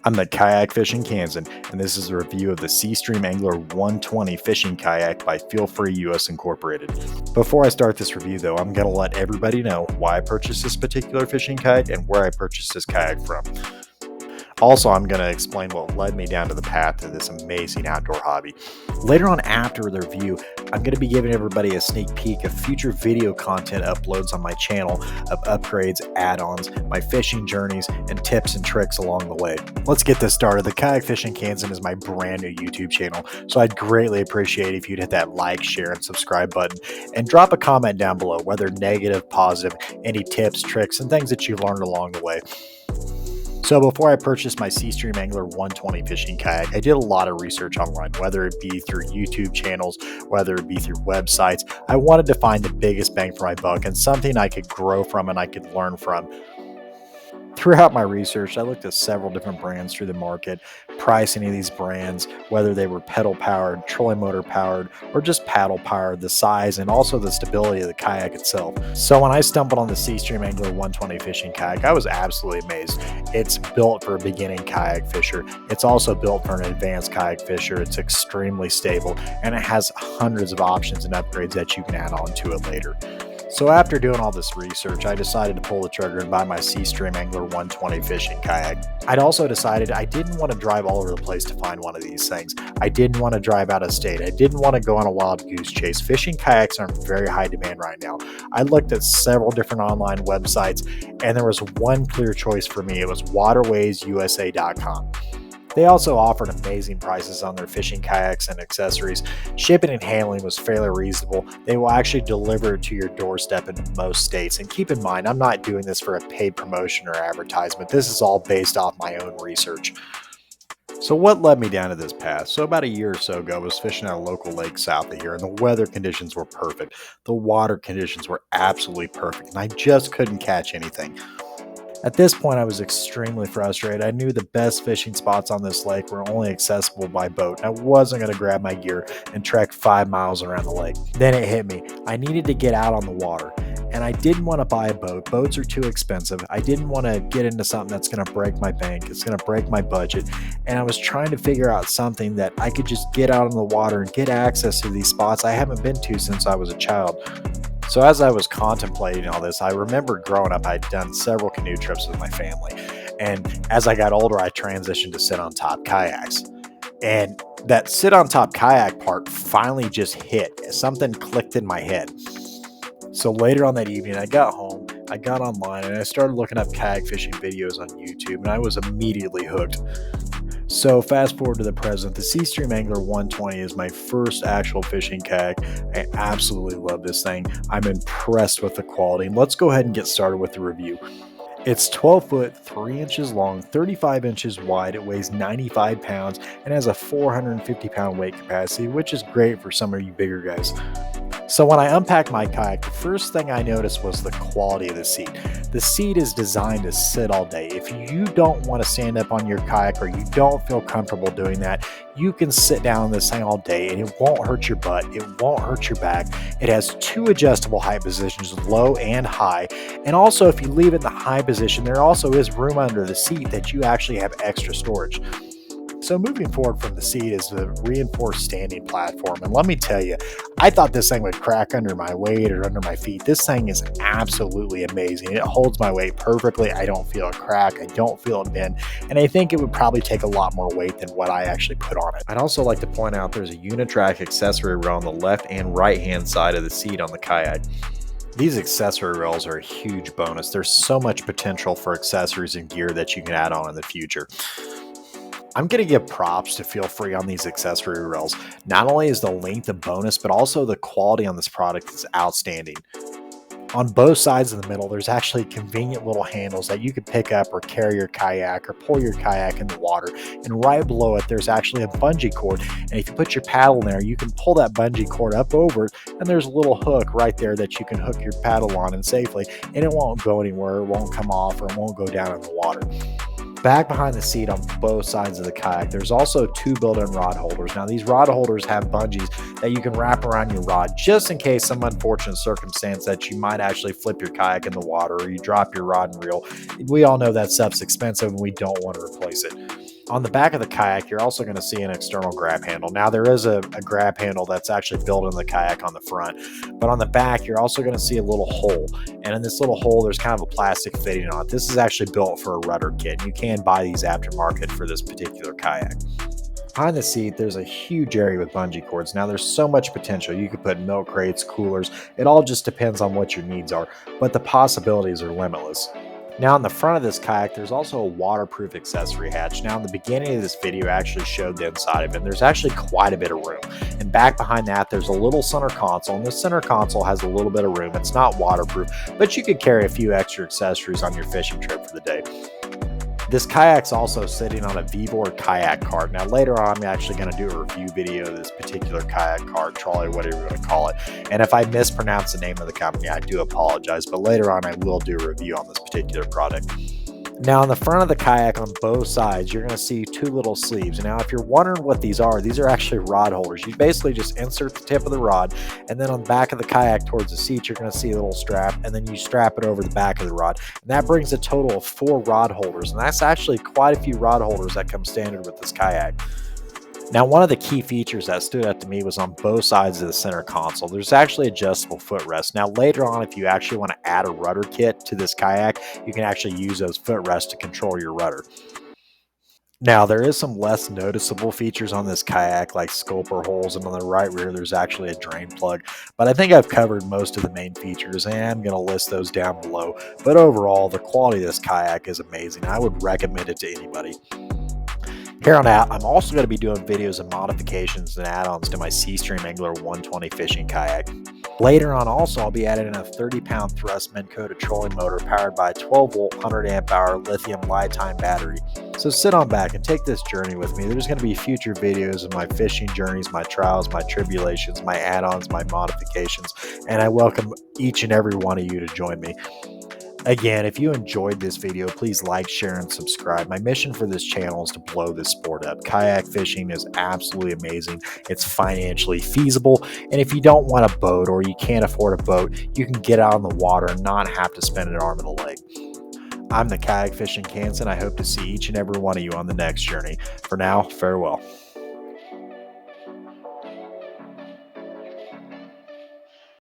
I'm the Kayak Fishing Kansan, and this is a review of the SeaStream Angler 120 fishing kayak by FeelFree US Incorporated. Before I start this review though, I'm going to let everybody know why I purchased this particular fishing kayak and where I purchased this kayak from. Also, I'm going to explain what led me down to the path to this amazing outdoor hobby. Later on after the review, I'm going to be giving everybody a sneak peek of future video content uploads on my channel of upgrades, add-ons, my fishing journeys, and tips and tricks along the way. Let's get this started. The Kayak Fishing Kansan is my brand new YouTube channel, so I'd greatly appreciate if you'd hit that like, share, and subscribe button, and drop a comment down below, whether negative, positive, any tips, tricks, and things that you've learned along the way. So before I purchased my SeaStream Angler 120 fishing kayak, I did a lot of research online, whether it be through YouTube channels, whether it be through websites. I wanted to find the biggest bang for my buck and something I could grow from and I could learn from. Throughout my research, I looked at several different brands through the market, pricing of these brands, whether they were pedal powered, trolling motor powered, or just paddle powered, the size, and also the stability of the kayak itself. So when I stumbled on the SeaStream Angler 120 fishing kayak, I was absolutely amazed. It's built for a beginning kayak fisher. It's also built for an advanced kayak fisher. It's extremely stable, and it has hundreds of options and upgrades that you can add on to it later. So after doing all this research, I decided to pull the trigger and buy my SeaStream Angler 120 fishing kayak. I'd also decided I didn't want to drive all over the place to find one of these things. I didn't want to drive out of state. I didn't want to go on a wild goose chase. Fishing kayaks are in very high demand right now. I looked at several different online websites, and there was one clear choice for me. It was waterwaysusa.com. They also offered amazing prices on their fishing kayaks and accessories. Shipping and handling was fairly reasonable. They will actually deliver to your doorstep in most states. And keep in mind, I'm not doing this for a paid promotion or advertisement. This is all based off my own research. So what led me down to this path? So about a year or so ago, I was fishing at a local lake south of here, and the weather conditions were perfect. The water conditions were absolutely perfect, and I just couldn't catch anything. At this point, I was extremely frustrated. I knew the best fishing spots on this lake were only accessible by boat, and I wasn't going to grab my gear and trek 5 miles around the lake. Then it hit me. I needed to get out on the water, and I didn't want to buy a boat. Boats are too expensive. I didn't want to get into something that's going to break my bank. It's going to break my budget, and I was trying to figure out something that I could just get out on the water and get access to these spots I haven't been to since I was a child. So as I was contemplating all this, I remembered growing up, I'd done several canoe trips with my family. And as I got older, I transitioned to sit on top kayaks. And that sit on top kayak part finally just hit. Something clicked in my head. So later on that evening, I got home, I got online, and I started looking up kayak fishing videos on YouTube, and I was immediately hooked. So fast forward to the present, the SeaStream Angler 120 is my first actual fishing kayak. I absolutely love this thing. I'm impressed with the quality. Let's go ahead and get started with the review. It's 12 foot, 3 inches long, 35 inches wide. It weighs 95 pounds and has a 450 pound weight capacity, which is great for some of you bigger guys. So when I unpacked my kayak, the first thing I noticed was the quality of the seat. The seat is designed to sit all day. If you don't want to stand up on your kayak or you don't feel comfortable doing that, you can sit down on this thing all day and it won't hurt your butt. It won't hurt your back. It has 2 adjustable height positions, low and high. And also if you leave it in the high position, there also is room under the seat that you actually have extra storage. So moving forward from the seat is the reinforced standing platform. And let me tell you, I thought this thing would crack under my weight or under my feet. This thing is absolutely amazing. It holds my weight perfectly. I don't feel a crack. I don't feel it bend. And I think it would probably take a lot more weight than what I actually put on it. I'd also like to point out there's a Unitrack accessory rail on the left and right hand side of the seat on the kayak. These accessory rails are a huge bonus. There's so much potential for accessories and gear that you can add on in the future. I'm going to give props to FeelFree on these accessory rails. Not only is the length a bonus, but also the quality on this product is outstanding. On both sides of the middle, there's actually convenient little handles that you can pick up or carry your kayak or pull your kayak in the water. And right below it, there's actually a bungee cord. And if you put your paddle in there, you can pull that bungee cord up over it. And there's a little hook right there that you can hook your paddle on and safely. And it won't go anywhere, it won't come off, or it won't go down in the water. Back behind the seat on both sides of the kayak, there's also 2 built-in rod holders. Now these rod holders have bungees that you can wrap around your rod just in case some unfortunate circumstance that you might actually flip your kayak in the water or you drop your rod and reel. We all know that stuff's expensive and we don't want to replace it. On the back of the kayak, you're also going to see an external grab handle. Now, there is a grab handle that's actually built in the kayak on the front, but on the back, you're also going to see a little hole. And in this little hole, there's kind of a plastic fitting on it. This is actually built for a rudder kit. You can buy these aftermarket for this particular kayak. Behind the seat, there's a huge area with bungee cords. Now, there's so much potential. You could put milk crates, coolers. It all just depends on what your needs are, but the possibilities are limitless. Now, in the front of this kayak, there's also a waterproof accessory hatch. Now, in the beginning of this video, I actually showed the inside of it, and there's actually quite a bit of room. And back behind that, there's a little center console, and the center console has a little bit of room. It's not waterproof, but you could carry a few extra accessories on your fishing trip for the day. This kayak's also sitting on a V-board kayak cart. Now, later on, I'm actually going to do a review video of this particular kayak cart, trolley, whatever you want to call it. And if I mispronounce the name of the company, I do apologize. But later on, I will do a review on this particular product. Now, on the front of the kayak on both sides, you're going to see two little sleeves. Now, if you're wondering what these are actually rod holders. You basically just insert the tip of the rod, and then on the back of the kayak towards the seat, you're going to see a little strap, and then you strap it over the back of the rod. And that brings a total of 4 rod holders, and that's actually quite a few rod holders that come standard with this kayak. Now, one of the key features that stood out to me was on both sides of the center console. There's actually adjustable footrest. Now, later on, if you actually want to add a rudder kit to this kayak, you can actually use those footrests to control your rudder. Now, there is some less noticeable features on this kayak, like sculper holes, and on the right rear, there's actually a drain plug. But I think I've covered most of the main features, and I'm going to list those down below. But overall, the quality of this kayak is amazing. I would recommend it to anybody. Here on out, I'm also going to be doing videos of modifications and add-ons to my SeaStream Angler 120 fishing kayak. Later on also, I'll be adding a 30-pound thrust Minn-Kota trolling motor powered by a 12-volt 100-amp-hour lithium lifetime battery. So sit on back and take this journey with me. There's going to be future videos of my fishing journeys, my trials, my tribulations, my add-ons, my modifications, and I welcome each and every one of you to join me. Again, if you enjoyed this video, please like, share, and subscribe. My mission for this channel is to blow this sport up. Kayak fishing is absolutely amazing. It's financially feasible. And if you don't want a boat or you can't afford a boat, you can get out on the water and not have to spend an arm and a leg. I'm the Kayak Fishing Kansan. I hope to see each and every one of you on the next journey. For now, farewell.